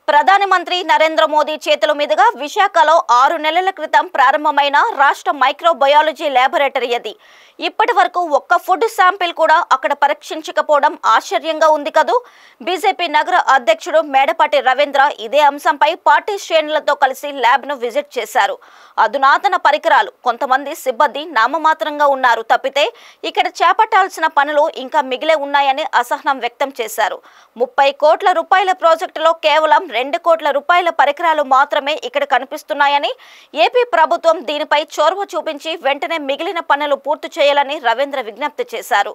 ప్రధాని మంత్రి నరేంద్ర మోదీ చేతుల మీదుగా విశాఖలో 6 నెలల క్రితం ప్రారంభమైన రాష్ట్ర మైక్రోబయాలజీ ల్యాబొరేటరీ అది. ఇప్పటి వరకు ఒక్క ఫుడ్ శాంపిల్ కూడా అక్కడ పరీక్షించకపోవడం ఆశ్చర్యంగా ఉంది కదూ. బీజేపీ నగర అధ్యక్షుడు మేడపాటి రవీంద్ర ఇదే అంశంపై పార్టీ శ్రేణులతో కలిసి ల్యాబ్ను విజిట్ చేశారు. అధునాతన పరికరాలు, కొంతమంది సిబ్బంది నామమాత్రంగా ఉన్నారు తప్పితే ఇక్కడ చేపట్టాల్సిన పనులు ఇంకా మిగిలే ఉన్నాయని అసహనం వ్యక్తం చేశారు. 30 కోట్ల రూపాయల ప్రాజెక్టులో కేవలం 2 కోట్ల రూపాయల పరికరాలు మాత్రమే ఇక్కడ కనిపిస్తున్నాయని, ఏపీ ప్రభుత్వం దీనిపై చొరవ చూపించి వెంటనే మిగిలిన పనులు పూర్తి చేయాలని రవీంద్ర విజ్ఞప్తి చేశారు.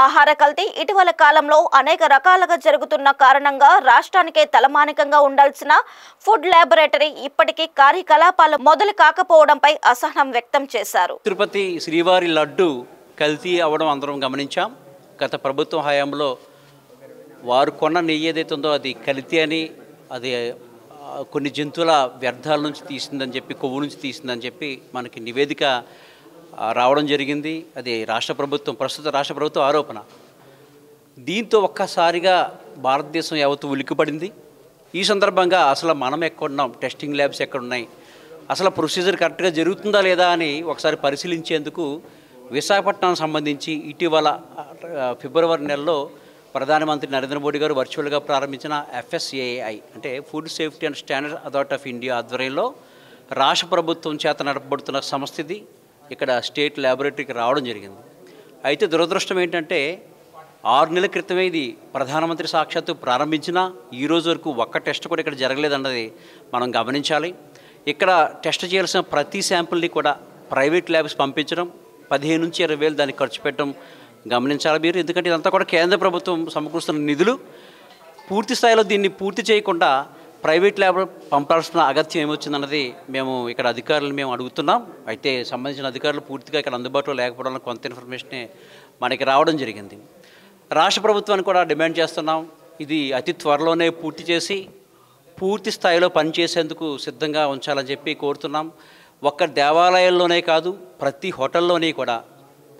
ఆహార కల్తీ ఇటీవల కాలంలో అనేక రకాలుగా జరుగుతున్న కారణంగా రాష్ట్రానికే తలమానికంగా ఉండాల్సిన ఫుడ్ ల్యాబొరేటరీ ఇప్పటికీ కార్యకలాపాలు మొదలు కాకపోవడంపై అసహనం వ్యక్తం చేశారు. తిరుపతి శ్రీవారి లడ్డు కల్తీ అవడం అందరం గమనించాం. గత ప్రభుత్వం హయాంలో వారు కొన్న నెయ్యి ఏదైతే ఉందో అది కల్తీ అని, అది కొన్ని జంతువుల వ్యర్థాల నుంచి తీసిందని చెప్పి, కొవ్వు నుంచి తీసిందని చెప్పి మనకి నివేదిక రావడం జరిగింది. అది ప్రస్తుత రాష్ట్ర ప్రభుత్వం ఆరోపణ. దీంతో ఒక్కసారిగా భారతదేశం యావత్తు ఉలిక్కిపడింది. ఈ సందర్భంగా అసలు మనం ఎక్కడున్నాం, టెస్టింగ్ ల్యాబ్స్ ఎక్కడున్నాయి, అసలు ప్రొసీజర్ కరెక్ట్గా జరుగుతుందా లేదా అని ఒకసారి పరిశీలించేందుకు విశాఖపట్నానికి సంబంధించి ఇటీవల ఫిబ్రవరి నెలలో ప్రధానమంత్రి నరేంద్ర మోడీ గారు వర్చువల్గా ప్రారంభించిన FSSAI అంటే food safety and standard authority of India ఆధ్వర్యంలో రాష్ట్ర ప్రభుత్వం చేత నడపబడుతున్న సంస్థ ఇది. ఇక్కడ స్టేట్ ల్యాబొరేటరీకి రావడం జరిగింది. అయితే దురదృష్టం ఏంటంటే 6 నెలల క్రితమే ఇది ప్రధానమంత్రి సాక్షాత్తు ప్రారంభించినా ఈ రోజు వరకు ఒక్క టెస్ట్ కూడా ఇక్కడ జరగలేదన్నది మనం గమనించాలి. ఇక్కడ టెస్ట్ చేయాల్సిన ప్రతి శాంపుల్ని కూడా ప్రైవేట్ ల్యాబ్స్ పంపించడం, 15 నుంచి 20 వేలు దానికి ఖర్చు పెట్టడం గమనించాలి మీరు. ఎందుకంటే ఇదంతా కూడా కేంద్ర ప్రభుత్వం సమకూరుస్తున్న నిధులు. పూర్తి స్థాయిలో దీన్ని పూర్తి చేయకుండా ప్రైవేట్ ల్యాబ్ పంపాల్సిన అగత్యం ఏమొచ్చిందన్నది మేము ఇక్కడ అధికారులను అడుగుతున్నాం. అయితే సంబంధించిన అధికారులు పూర్తిగా ఇక్కడ అందుబాటులో లేకపోవడం వల్ల కొంత ఇన్ఫర్మేషనే మనకి రావడం జరిగింది. రాష్ట్ర ప్రభుత్వాన్ని కూడా డిమాండ్ చేస్తున్నాం, ఇది అతి త్వరలోనే పూర్తి చేసి పూర్తి స్థాయిలో పనిచేసేందుకు సిద్ధంగా ఉంచాలని చెప్పి కోరుతున్నాం. ఒక్క దేవాలయాల్లోనే కాదు, ప్రతి హోటల్లోనే కూడా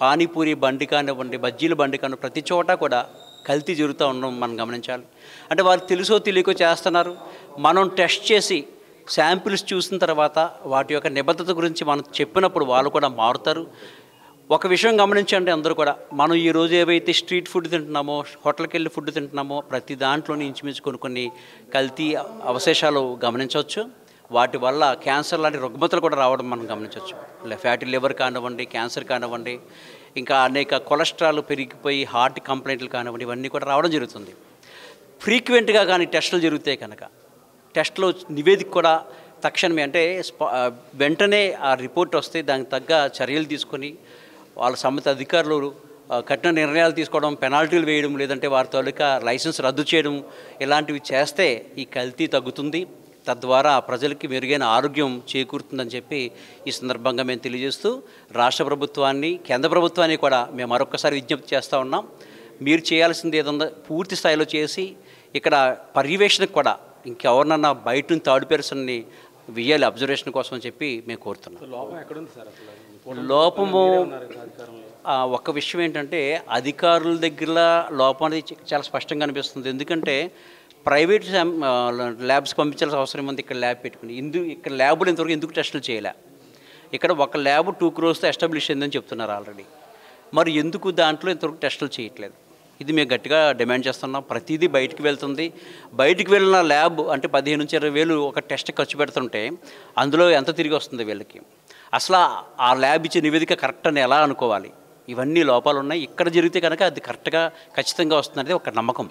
పానీపూరి బండి కానివ్వండి, బజ్జీల బండి కానివ్వండి, ప్రతి చోట కూడా కల్తీ జరుగుతూ ఉండడం మనం గమనించాలి. అంటే వారు తెలుసో తెలియకో చేస్తున్నారు. మనం టెస్ట్ చేసి శాంపిల్స్ చూసిన తర్వాత వాటి యొక్క నిబద్ధత గురించి మనం చెప్పినప్పుడు వాళ్ళు కూడా మారుతారు. ఒక విషయం గమనించండి అందరూ కూడా, మనం ఈరోజు ఏవైతే స్ట్రీట్ ఫుడ్ తింటున్నామో, హోటల్కి వెళ్ళి ఫుడ్ తింటున్నామో ప్రతి దాంట్లోనే ఇంచుమించు కొన్ని కల్తీ అవశేషాలు గమనించవచ్చు. వాటి వల్ల క్యాన్సర్ లాంటి రుగ్మతలు కూడా రావడం మనం గమనించవచ్చు. ఫ్యాటీ లివర్ కానివ్వండి, క్యాన్సర్ కానివ్వండి, ఇంకా అనేక కొలెస్ట్రాల్ పెరిగిపోయి హార్ట్ కంప్లైంట్లు కానివ్వండి, ఇవన్నీ కూడా రావడం జరుగుతుంది. ఫ్రీక్వెంట్గా కానీ టెస్టులు జరుగుతాయి కనుక టెస్టులో నివేదిక కూడా తక్షణమే, అంటే వెంటనే ఆ రిపోర్ట్ వస్తే దానికి తగ్గ చర్యలు తీసుకొని వాళ్ళ సంబంధిత అధికారులు కఠిన నిర్ణయాలు తీసుకోవడం, పెనాల్టీలు వేయడం, లేదంటే వారి తాలూకా లైసెన్స్ రద్దు చేయడం, ఇలాంటివి చేస్తే ఈ కల్తీ తగ్గుతుంది. తద్వారా ప్రజలకి మెరుగైన ఆరోగ్యం చేకూరుతుందని చెప్పి ఈ సందర్భంగా మేము తెలియజేస్తూ రాష్ట్ర ప్రభుత్వాన్ని, కేంద్ర ప్రభుత్వాన్ని కూడా మేము మరొకసారి విజ్ఞప్తి చేస్తూ ఉన్నాం. మీరు చేయాల్సింది ఏదన్నా పూర్తి స్థాయిలో చేసి ఇక్కడ పర్యవేక్షణకు కూడా ఇంకెవరినన్నా బయట నుంచి థర్డ్ పర్సన్ని వేయాలి అబ్జర్వేషన్ కోసం అని చెప్పి మేము కోరుతున్నాం. లోపము ఒక విషయం ఏంటంటే అధికారుల దగ్గర లోపం అనేది చాలా స్పష్టంగా అనిపిస్తుంది. ఎందుకంటే ప్రైవేట్ ల్యాబ్స్ పంపించాల్సిన అవసరం ఉంది. ఇక్కడ ల్యాబ్ పెట్టుకుని ఇక్కడ ల్యాబులు ఇంతవరకు ఎందుకు టెస్టులు చేయలే? ఇక్కడ ఒక ల్యాబ్ 2 crores ఎస్టాబ్లిష్ అయిందని చెప్తున్నారు ఆల్రెడీ. మరి ఎందుకు దాంట్లో ఇంతవరకు టెస్టులు చేయట్లేదు? ఇది మేము గట్టిగా డిమాండ్ చేస్తున్నాం. ప్రతిదీ బయటికి వెళ్తుంది. బయటికి వెళ్ళిన ల్యాబ్ అంటే 15 నుంచి 20 వేలు ఒక టెస్ట్ ఖర్చు పెడుతుంటే అందులో ఎంత తిరిగి వస్తుంది వీళ్ళకి? అసలు ఆ ల్యాబ్ ఇచ్చే నివేదిక కరెక్ట్ అని ఎలా అనుకోవాలి? ఇవన్నీ లోపాలు ఉన్నాయి. ఇక్కడ జరిగితే కనుక అది కరెక్ట్గా ఖచ్చితంగా వస్తుందనేది ఒక నమ్మకం.